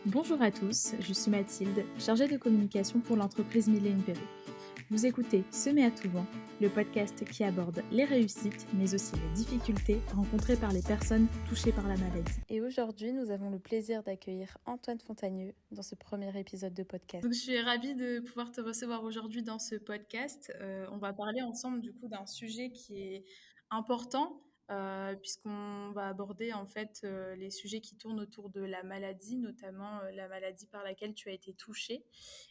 Bonjour à tous, je suis Mathilde, chargée de communication pour l'entreprise Mille et une Perruques. Vous écoutez Semer à tout vent, le podcast qui aborde les réussites mais aussi les difficultés rencontrées par les personnes touchées par la maladie. Et aujourd'hui, nous avons le plaisir d'accueillir Antoine Fontagneux dans ce premier épisode de podcast. Donc, je suis ravie de pouvoir te recevoir aujourd'hui dans ce podcast. On va parler ensemble du coup d'un sujet qui est important. Puisqu'on va aborder en fait les sujets qui tournent autour de la maladie, notamment la maladie par laquelle tu as été touchée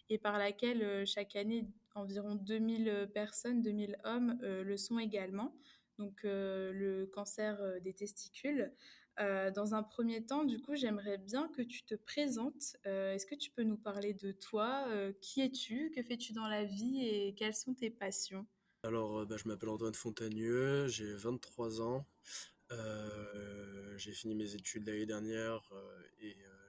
et par laquelle chaque année environ 2000 personnes, 2000 hommes le sont également. Donc le cancer des testicules. Dans un premier temps, du coup, j'aimerais bien que tu te présentes. Est-ce que tu peux nous parler de toi? Qui es-tu? Que fais-tu dans la vie et quelles sont tes passions? Je m'appelle Antoine Fontagneux, j'ai 23 ans. J'ai fini mes études l'année dernière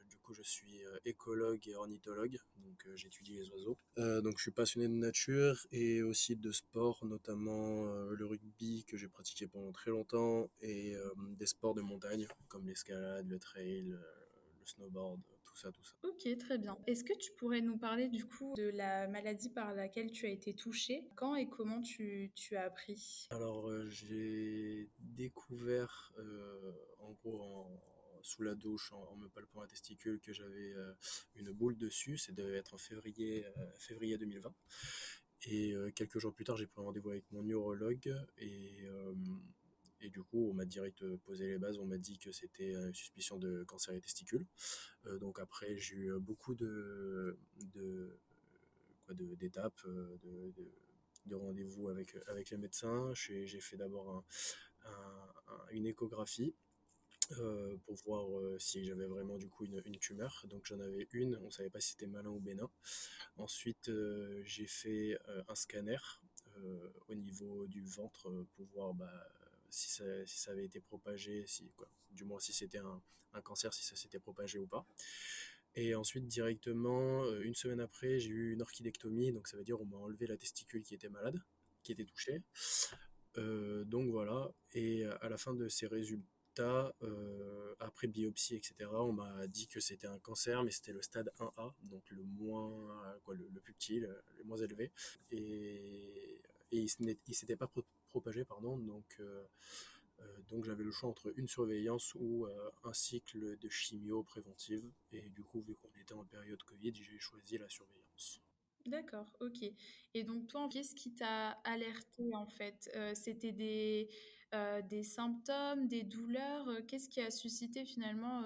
du coup je suis écologue et ornithologue, donc j'étudie les oiseaux. Donc je suis passionné de nature et aussi de sport, notamment le rugby que j'ai pratiqué pendant très longtemps et des sports de montagne comme l'escalade, le trail, le snowboard, tout ça, tout ça. Ok, très bien. Est-ce que tu pourrais nous parler du coup de la maladie par laquelle tu as été touchée? Quand et comment tu as appris? J'ai découvert, en gros, sous la douche, en me palpant la testicule, que j'avais une boule dessus. C'est devait être en février 2020. Et quelques jours plus tard, j'ai pris un rendez-vous avec mon neurologue. Et du coup, on m'a direct posé les bases. On m'a dit que c'était une suspicion de cancer des testicules. Donc après, j'ai eu beaucoup de, d'étapes, de rendez-vous avec le médecin. J'ai fait d'abord une échographie pour voir si j'avais vraiment du coup une tumeur. Donc j'en avais une, on savait pas si c'était malin ou bénin. Ensuite, j'ai fait un scanner au niveau du ventre pour voir si ça avait été propagé, du moins si c'était un cancer, si ça s'était propagé ou pas. Et ensuite, directement, une semaine après, j'ai eu une orchidectomie, donc ça veut dire on m'a enlevé la testicule qui était malade, qui était touchée. Donc voilà, et à la fin de ces résultats, après biopsie, etc., on m'a dit que c'était un cancer, mais c'était le stade 1A, donc le plus petit, le moins élevé. Et il s'était pas propagé, pardon, donc j'avais le choix entre une surveillance ou un cycle de chimio préventive. Et du coup, vu qu'on était en période Covid, j'ai choisi la surveillance. D'accord, ok. Et donc toi, qu'est-ce qui t'a alerté en fait? C'était des symptômes, des douleurs? Qu'est-ce qui a suscité finalement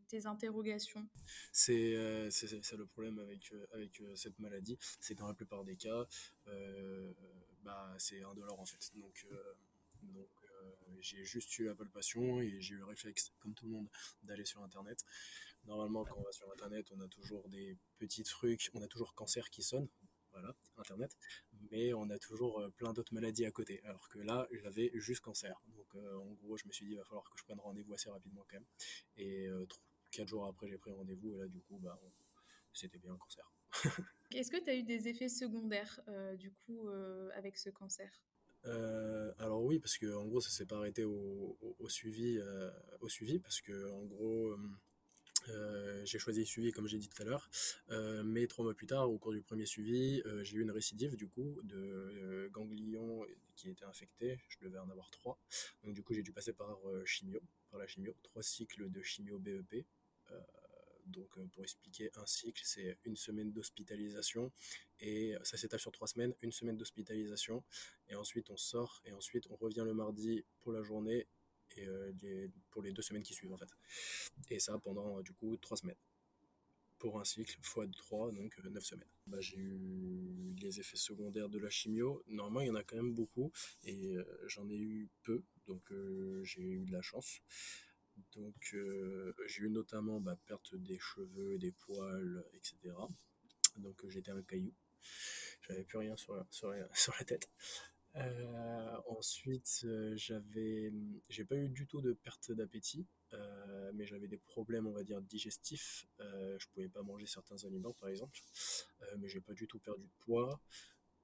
tes interrogations? C'est le problème avec cette maladie, c'est que dans la plupart des cas, c'est indolore en fait. J'ai juste eu la palpation et j'ai eu le réflexe, comme tout le monde, d'aller sur Internet. Normalement, quand on va sur Internet, on a toujours des petits trucs, on a toujours cancer qui sonne, voilà, Internet, mais on a toujours plein d'autres maladies à côté. Alors que là, j'avais juste cancer. Donc en gros, je me suis dit, il va falloir que je prenne rendez-vous assez rapidement quand même. Et 4 jours après, j'ai pris rendez-vous et là, du coup, c'était bien un cancer. Est-ce que tu as eu des effets secondaires du coup avec ce cancer? Alors oui, parce que en gros, ça s'est pas arrêté au suivi, parce que en gros, j'ai choisi le suivi comme j'ai dit tout à l'heure, mais 3 mois plus tard, au cours du premier suivi, j'ai eu une récidive du coup de ganglions qui étaient infectés. Je devais en avoir 3, donc du coup j'ai dû passer par la chimio, 3 cycles de chimio BEP. Euh, pour expliquer, un cycle, c'est une semaine d'hospitalisation, et ça s'étale sur 3 semaines, une semaine d'hospitalisation, et ensuite on sort, et ensuite on revient le mardi pour la journée, et pour les 2 semaines qui suivent en fait. Et ça pendant du coup 3 semaines. Pour un cycle, fois 3, donc 9 semaines. J'ai eu les effets secondaires de la chimio. Normalement, il y en a quand même beaucoup, et j'en ai eu peu, donc j'ai eu de la chance. Donc j'ai eu notamment perte des cheveux, des poils, etc. Donc j'étais un caillou. J'avais plus rien sur la tête. Ensuite, j'ai pas eu du tout de perte d'appétit, mais j'avais des problèmes, on va dire, digestifs. Je pouvais pas manger certains aliments, par exemple, mais j'ai pas du tout perdu de poids.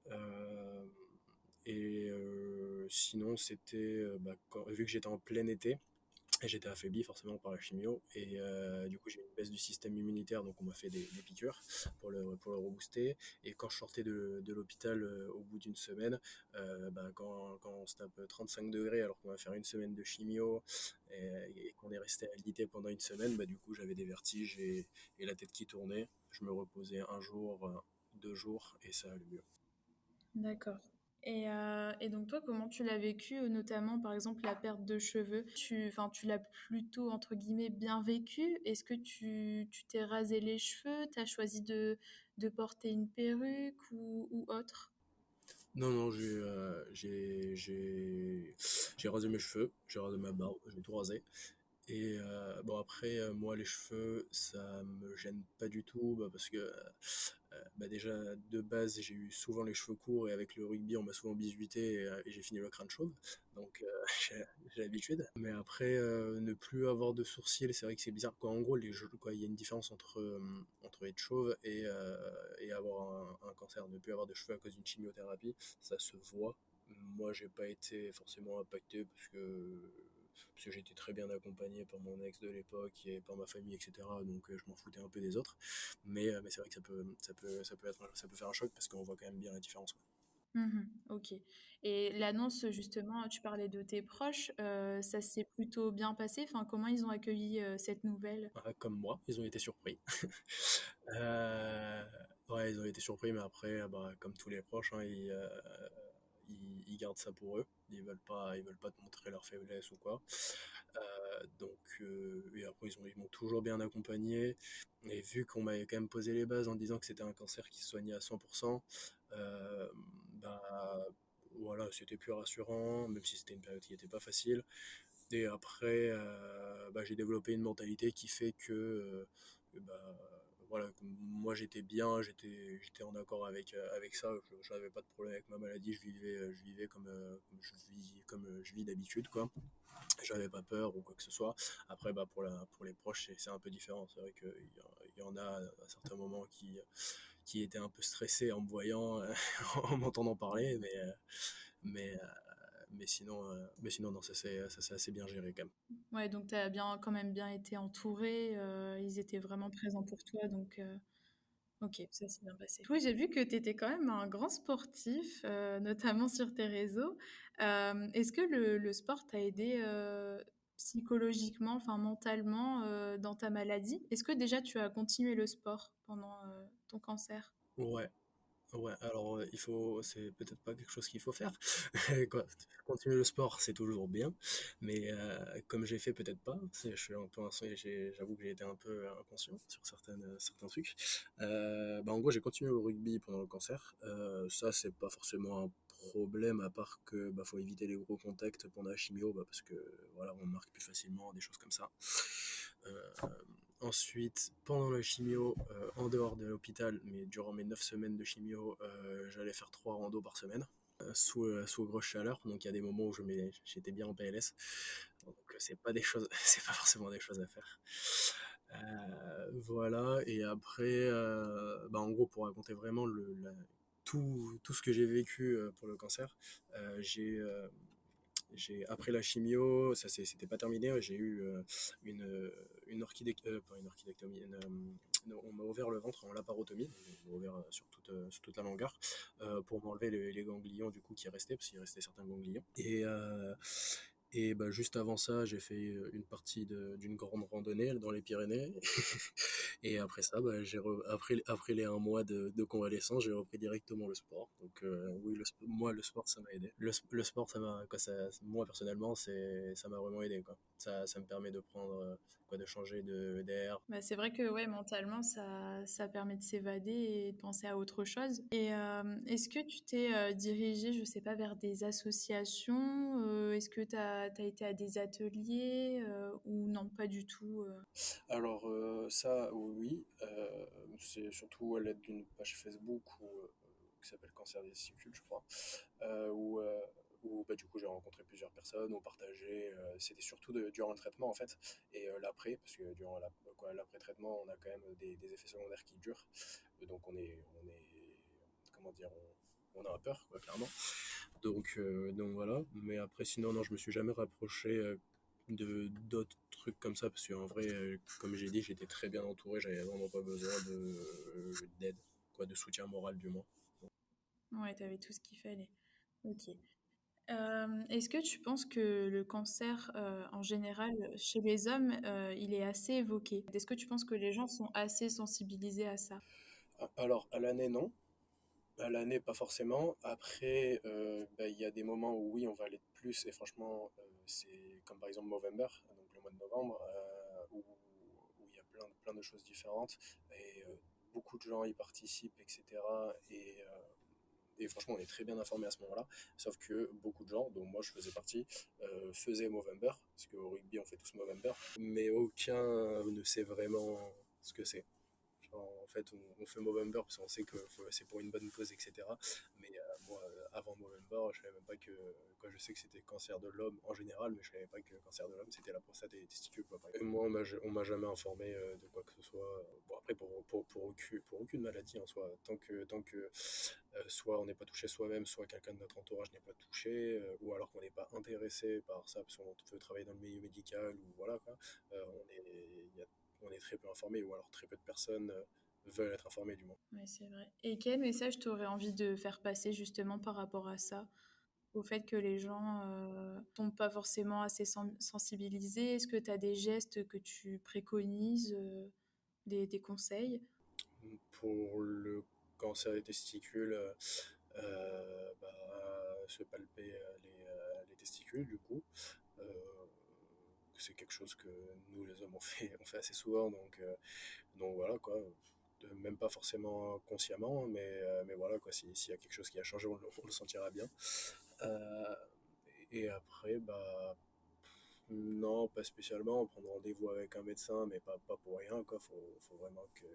Euh, Sinon, c'était, vu que j'étais en plein été, Et j'étais affaibli forcément par la chimio. Et du coup, j'ai eu une baisse du système immunitaire, donc on m'a fait des piqûres pour le rebooster. Et quand je sortais de l'hôpital au bout d'une semaine, quand on se tape 35 degrés alors qu'on va faire une semaine de chimio et qu'on est resté alité pendant une semaine, du coup, j'avais des vertiges et la tête qui tournait. Je me reposais un jour, 2 jours, et ça allait mieux. D'accord. Et donc toi, comment tu l'as vécu, notamment par exemple la perte de cheveux? Enfin, tu l'as plutôt entre guillemets bien vécu. Est-ce que tu t'es rasé les cheveux? T'as choisi de porter une perruque ou autre? Non, non, j'ai rasé mes cheveux, j'ai rasé ma barbe, j'ai tout rasé. Et bon, après, moi, les cheveux, ça me gêne pas du tout, parce que déjà, de base, j'ai eu souvent les cheveux courts, et avec le rugby, on m'a souvent bisuité, et j'ai fini le crâne chauve. Donc, j'ai j'ai l'habitude. Mais après, ne plus avoir de sourcils, c'est vrai que c'est bizarre. Quoi. En gros, quoi, il y a une différence entre être chauve et avoir un cancer. Ne plus avoir de cheveux à cause d'une chimiothérapie, ça se voit. Moi, j'ai pas été forcément impacté parce que j'étais très bien accompagné par mon ex de l'époque et par ma famille, etc. Donc je m'en foutais un peu des autres. Mais c'est vrai que ça peut faire un choc parce qu'on voit quand même bien la différence. Quoi. Mhm, ok. Et l'annonce, justement, tu parlais de tes proches, ça s'est plutôt bien passé. Enfin, comment ils ont accueilli cette nouvelle? Comme moi, ils ont été surpris. Euh, ouais, ils ont été surpris, mais après, comme tous les proches, hein, ils gardent ça pour eux. Ils veulent pas te montrer leur faiblesse ou quoi. Et après, ils m'ont toujours bien accompagné. Et vu qu'on m'avait quand même posé les bases en disant que c'était un cancer qui se soignait à 100%, euh, bah voilà, c'était plus rassurant, même si c'était une période qui n'était pas facile. Et après, j'ai développé une mentalité qui fait que, voilà, que moi j'étais bien, j'étais en accord avec ça. Je n'avais pas de problème avec ma maladie, je vivais comme je vis d'habitude, quoi. J'avais pas peur ou quoi que ce soit. Après, pour les proches, c'est un peu différent. C'est vrai qu'il y en a à certains moments qui étaient un peu stressés en me voyant, en m'entendant parler, mais sinon, non, ça s'est assez bien géré quand même. Ouais, donc tu as bien, quand même bien été entouré. Ils étaient vraiment présents pour toi, donc ok, ça s'est bien passé. Oui, j'ai vu que tu étais quand même un grand sportif, notamment sur tes réseaux. Est-ce que le sport t'a aidé psychologiquement, enfin mentalement, dans ta maladie? Est-ce que déjà tu as continué le sport pendant ton cancer? Ouais, ouais, alors c'est peut-être pas quelque chose qu'il faut faire. Quoi, continuer le sport, c'est toujours bien, mais comme j'ai fait, peut-être pas. Je suis un peu, j'avoue que j'ai été un peu inconscient sur certains trucs. En gros, j'ai continué le rugby pendant le cancer. Ça, c'est pas forcément un problème, à part que faut éviter les gros contacts pendant la chimio, parce que voilà, on marque plus facilement des choses comme ça. Euh, Ensuite, pendant la chimio, en dehors de l'hôpital, mais durant mes 9 semaines de chimio, j'allais faire 3 randos par semaine, sous grosse chaleur. Donc il y a des moments où j'étais bien en PLS. Donc c'est pas des choses, c'est pas forcément des choses à faire. Voilà. Et après, en gros, pour raconter vraiment tout ce que j'ai vécu pour le cancer, après la chimio, c'était pas terminé. J'ai eu une pas une orchidectomie, on m'a ouvert le ventre en laparotomie, on m'a ouvert sur toute la longueur, pour m'enlever les ganglions du coup qui restaient, parce qu'il restait certains ganglions. Et juste avant ça, j'ai fait une partie d'une grande randonnée dans les Pyrénées. Et après ça, après les 1 mois de convalescence, j'ai repris directement le sport. Donc oui, moi, le sport, ça m'a aidé. Le sport, moi, personnellement, ça m'a vraiment aidé, quoi. Ça me permet de prendre, de changer d'air. Bah, c'est vrai que ouais, mentalement, ça permet de s'évader et de penser à autre chose. Et est-ce que tu t'es dirigé, je sais pas, vers des associations? Est-ce que tu as été à des ateliers ou non, pas du tout Alors ça, oui, c'est surtout à l'aide d'une page Facebook qui s'appelle Cancer des testicules, je crois, où du coup j'ai rencontré plusieurs personnes, on partageait, c'était surtout durant le traitement en fait, et l'après, parce que durant l'après-traitement, on a quand même des effets secondaires qui durent. Donc comment dire, on a peur, quoi, clairement. Donc voilà, mais après sinon, non, je me suis jamais rapproché d'autres trucs comme ça, parce qu'en vrai, comme j'ai dit, j'étais très bien entouré, j'avais vraiment pas besoin d'aide, quoi, de soutien moral du moins. Ouais, tu avais tout ce qu'il fallait. Ok. Est-ce que tu penses que le cancer, en général, chez les hommes, il est assez évoqué? Est-ce que tu penses que les gens sont assez sensibilisés à ça? Alors, à l'année, non. À l'année, pas forcément. Après, bah, il y a des moments où oui, on va aller plus, et franchement, c'est comme par exemple Movember, donc le mois de novembre, où il y a plein de choses différentes, et beaucoup de gens y participent, etc. Et franchement, on est très bien informé à ce moment-là. Sauf que beaucoup de gens, dont moi je faisais partie, faisaient Movember, parce qu'au rugby on fait tous Movember, mais aucun ne sait vraiment ce que c'est. En fait, on fait Movember parce qu'on sait que c'est pour une bonne cause, etc. Mais moi, avant Movember, je savais même pas que. Quoi, je sais que c'était cancer de l'homme en général, mais je savais pas que cancer de l'homme c'était la prostate et les testicules. Quoi, et moi, on m'a jamais informé de quoi que ce soit. Bon, après, pour aucune maladie en soi, tant que soit on n'est pas touché soi-même, soit quelqu'un de notre entourage n'est pas touché, ou alors qu'on n'est pas intéressé par ça parce qu'on veut travailler dans le milieu médical, ou voilà quoi, on est très peu informé, ou alors très peu de personnes veulent être informées du moins. Ouais, c'est vrai. Et quel message tu aurais envie de faire passer justement par rapport à ça? Au fait que les gens sont pas forcément assez sensibilisés? Est-ce que tu as des gestes que tu préconises, des conseils? Pour le cancer des testicules, bah, se palper les testicules, du coup. Euh, c'est quelque chose que nous, les hommes, on fait assez souvent, donc voilà, quoi. Même pas forcément consciemment, mais voilà, quoi. S'il y a quelque chose qui a changé, on le sentira bien. Euh, et après, bah, non, pas spécialement. Prendre rendez-vous avec un médecin, mais pas pour rien, quoi. Faut vraiment qu'il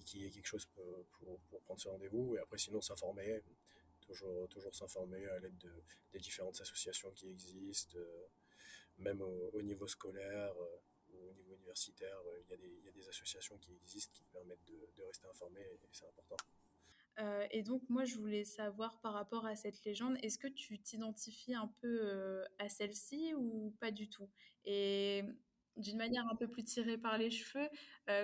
qu'il y ait quelque chose pour prendre ce rendez-vous. Et après, sinon, s'informer. Toujours s'informer à l'aide des différentes associations qui existent, même au niveau scolaire ou au niveau universitaire. Il y a des associations qui existent qui permettent de rester informé, et c'est important. Et donc, moi, je voulais savoir par rapport à cette légende, est-ce que tu t'identifies un peu à celle-ci ou pas du tout? Et d'une manière un peu plus tirée par les cheveux,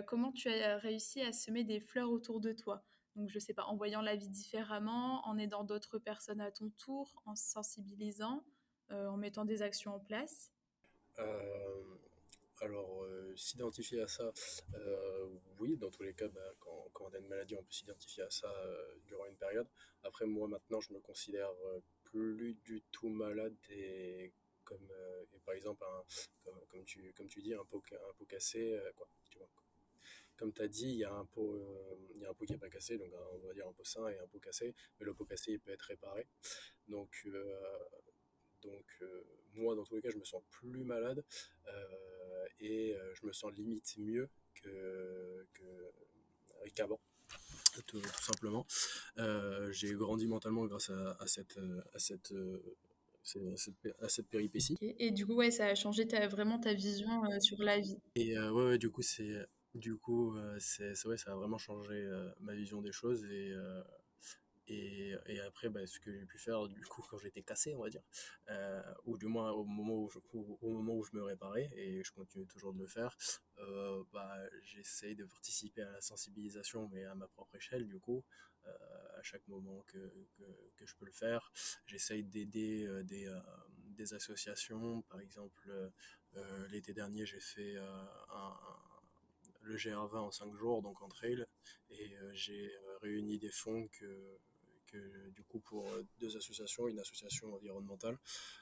comment tu as réussi à semer des fleurs autour de toi? Donc, je sais pas, en voyant la vie différemment, en aidant d'autres personnes à ton tour, en sensibilisant, en mettant des actions en place. Euh, Alors, s'identifier à ça, oui, dans tous les cas, bah, quand on a une maladie, on peut s'identifier à ça durant une période. Après, moi, maintenant, je me considère plus du tout malade, et par exemple, comme tu dis, un pot cassé, quoi, tu vois. Comme tu as dit, il y a un pot qui n'est pas cassé, donc on va dire un pot sain et un pot cassé, mais le pot cassé, il peut être réparé. Donc, moi, dans tous les cas, je me sens plus malade, je me sens limite mieux qu'avant, tout simplement. J'ai grandi mentalement grâce à cette péripétie. Ok. Et du coup, ouais, ça a changé vraiment ta vision sur la vie. Et ouais, du coup, ouais, ça a vraiment changé ma vision des choses. Et après, bah, ce que j'ai pu faire, du coup, quand j'étais cassé, on va dire, ou du moins au moment où je me réparais, et je continue toujours de le faire, bah, j'essaye de participer à la sensibilisation, mais à ma propre échelle, du coup, à chaque moment que je peux le faire. J'essaye d'aider des associations. Par exemple, l'été dernier, j'ai fait le GR20 en 5 jours, donc en trail, et j'ai réuni des fonds du coup, pour deux associations, une association environnementale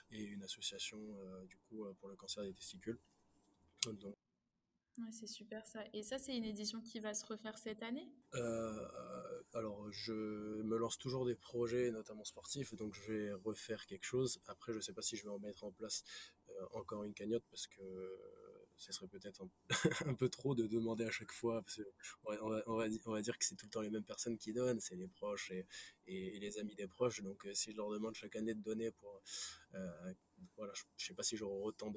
et une association du coup pour le cancer des testicules. Donc, Ouais, c'est super ça. Et ça, c'est une édition qui va se refaire cette année? alors, je me lance toujours des projets, notamment sportifs, donc je vais refaire quelque chose. Après, je sais pas si je vais en mettre en place encore une cagnotte, parce que ce serait peut-être un peu trop de demander à chaque fois, parce que on va dire que c'est tout le temps les mêmes personnes qui donnent, c'est les proches et les amis des proches. Donc, si je leur demande chaque année de donner euh, voilà, je sais pas si j'aurai autant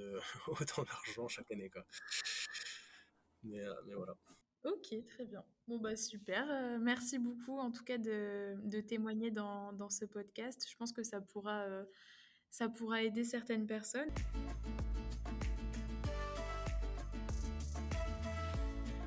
autant d'argent chaque année, quoi. Mais voilà. Ok, très bien. Bon, bah super. Merci beaucoup en tout cas de témoigner dans ce podcast. Je pense que ça pourra aider certaines personnes.